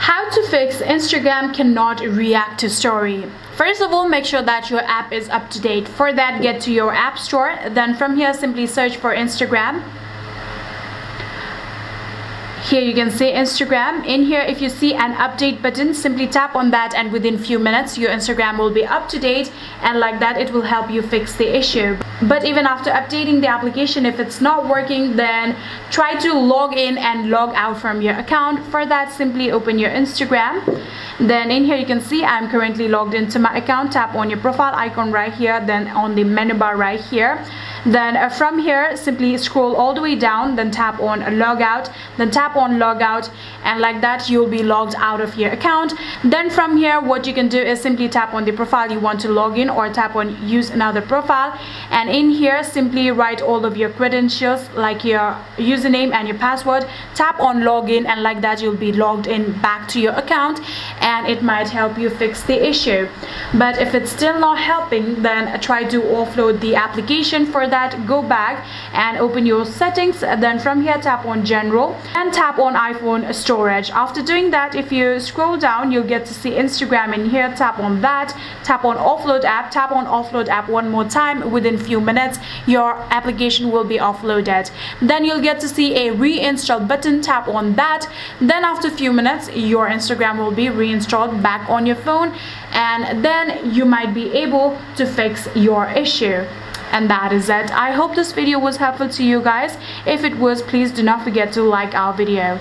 How to fix Instagram cannot react to story. First of all, make sure that your app is up to date. For that, get to your app store. Then from here, simply search for Instagram. Here you can see Instagram. In here, if you see an update button, simply tap on that, and within few minutes your Instagram will be up to date, and like that it will help you fix the issue. But even after updating the application, if it's not working, then try to log in and log out from your account. For that, simply open your Instagram. Then in here you can see I'm currently logged into my account. Tap on your profile icon right here, then on the menu bar right here. Then from here, simply scroll all the way down, then tap on logout, then tap on logout, and like that you'll be logged out of your account. Then from here, what you can do is simply tap on the profile you want to log in, or tap on use another profile, and in here simply write all of your credentials like your username and your password. Tap on login, and like that you'll be logged in back to your account, and it might help you fix the issue. But if it's still not helping, then try to offload the application. For that, go back and open your settings. Then from here, tap on general and tap on iPhone storage. After doing that, if you scroll down, you'll get to see Instagram in here. Tap on that, tap on offload app, tap on offload app one more time. Within few minutes your application will be offloaded. Then you'll get to see a reinstall button. Tap on that. Then after a few minutes your Instagram will be reinstalled back on your phone, and then you might be able to fix your issue. And that is it. I hope this video was helpful to you guys. If it was, please do not forget to like our video.